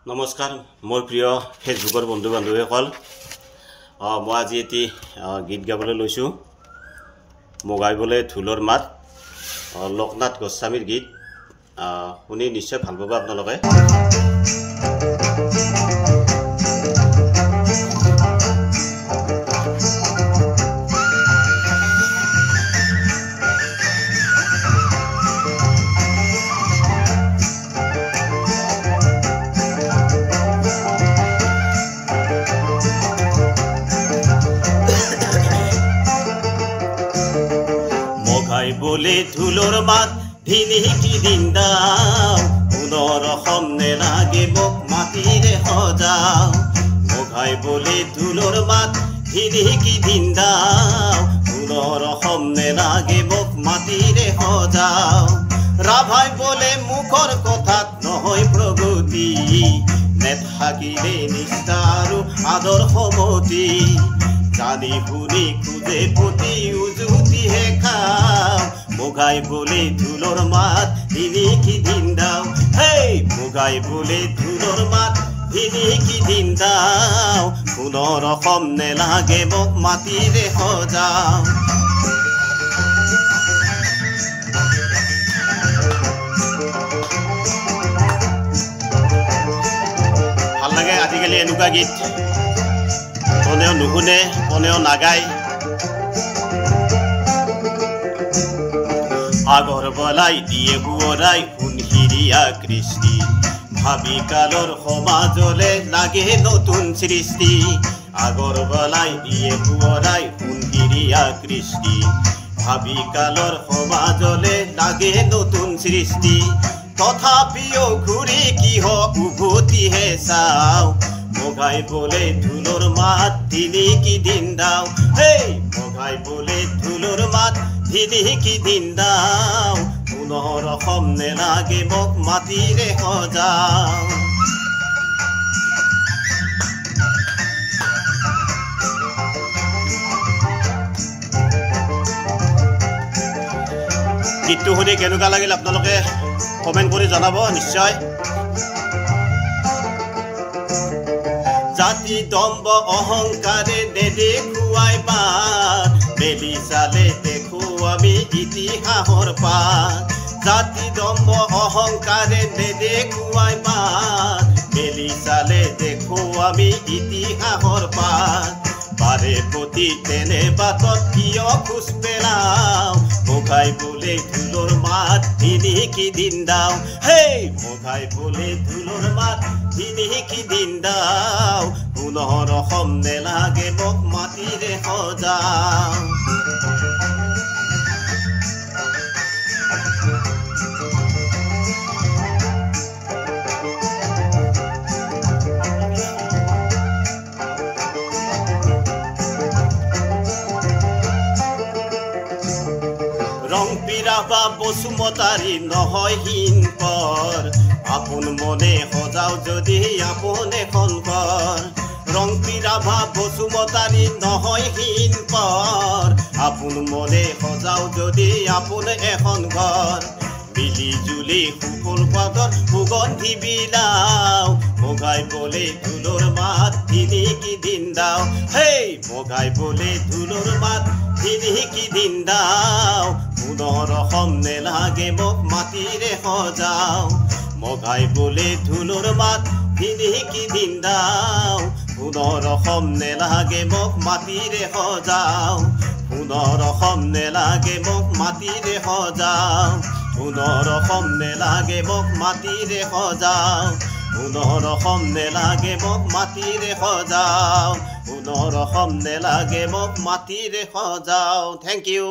নমস্কাৰ মোৰ প্ৰিয় ফেচবুকৰ বন্ধু বান্ধৱীসকল মই আজি এটি গীত গাবলৈ লৈছোঁ মগাইবলে ঢোলৰ মাত লোকনাথ গোস্বামীৰ গীত শুনি নিশ্চয় ভাল পাব আপোনালোকে বলে ঢোলৰ মাত ধিনিকি দিন দাও পুনৰ সমনে লাগে মোক মাটিৰে সজাও মগাই বলে ঢোলৰ মাত ধিনিকি দিন দাও পুনৰ সমনে লাগে মোক মাটিৰে সজাও ৰাভাই বলে মুখৰ কথাত নহয় প্ৰগতি নেথাকিলে নিষ্ঠা আৰু আদৰ্শমতি জানি শুনি খুজে পতি উজুতিহে খাও মগাই বলে ঢোলৰ মাত ধিনিকি দিন দাও হেই মগাই বলে ঢোলৰ মাত ধিনিকি দিন দাও পুনৰ সমনে লাগে মোক মাটিৰে সজাও ভাল লাগে আজিকালি এনেকুৱা গীত কোনেও নুশুনে কোনেও নাগায় আগৰ বলাই দিয়ে বুৱৰাই সোণহিৰিয়া কৃষ্টি ভাবি কালৰ সমাজলে লাগে নতুন সৃষ্টি আগৰ বলাই দিয়ে বুৱৰাই সোণহিৰিয়া কৃষ্টি ভাবি কালৰ সমাজলে লাগে নতুন সৃষ্টি তথাপিও ঘূৰি কিহ উভতিহে চাও মগাই বলে ঢোলৰ মাত ধিনিকি দিন দাও হেই মগাই বলে ঢোলৰ মাত ধিনিকি দিন দাও পুনৰ সমনে লাগে মোক মাটিৰে সজাও গীতটো শুনি কেনেকুৱা লাগিল আপোনালোকে কমেণ্ট কৰি জনাব নিশ্চয় জাতি দম্ব অহংকাৰে নেদেখুৱাই পাৰ মেলি চালে দেখো আমি ইতিহাসৰ পাৰ জাতি দম্ব অহংকাৰে নেদেখুৱাই পাৰ মেলি চালে দেখো আমি ইতিহাসৰ পাৰ বাৰে প্ৰতি তেনে বাটত কিয় খোজ পেলাও মগাই বলে ঢোলৰ মাত ধিনিকি দিন দাও হেই মগাই বলে ঢোলৰ মাত ধিনিকি দিন দাও পুনৰ সমনে লাগে মোক মাটিৰে সজাও ৰং পিৰাবা বসুমতাৰী নহয় হীন পৰ আপোন মনে সজাও যদি আপোন এখন ঘৰ ৰং পিৰাবা বসুমতাৰী নহয় হীন পৰ আপোন মনে সজাও যদি আপোন এখন ঘৰ মিলি জুলি সুফল পাতৰ সুগন্ধি বিলাও মগাই বলে ঢোলৰ মাত ধিনিকি দিন দাও হেই মগাই বলে ঢোলৰ মাত ধিনিকি দিন দাও পুনৰ সমনে লাগে মোক মাটিৰে সজাও মগাই বলে ঢোলৰ মাত ধিনিকি দিন দাও পুনৰ সমনে লাগে মোক মাটিৰে সজাও পুনৰ সমনে লাগে মোক মাটিৰে সজাও পুনৰ সমনে লাগে মোক মাটিৰে সজাও পুনৰ সমনে লাগে মোক মাটিৰে সজাও পুনৰ সমনে লাগে মোক মাটিৰে সজাও থেংক ইউ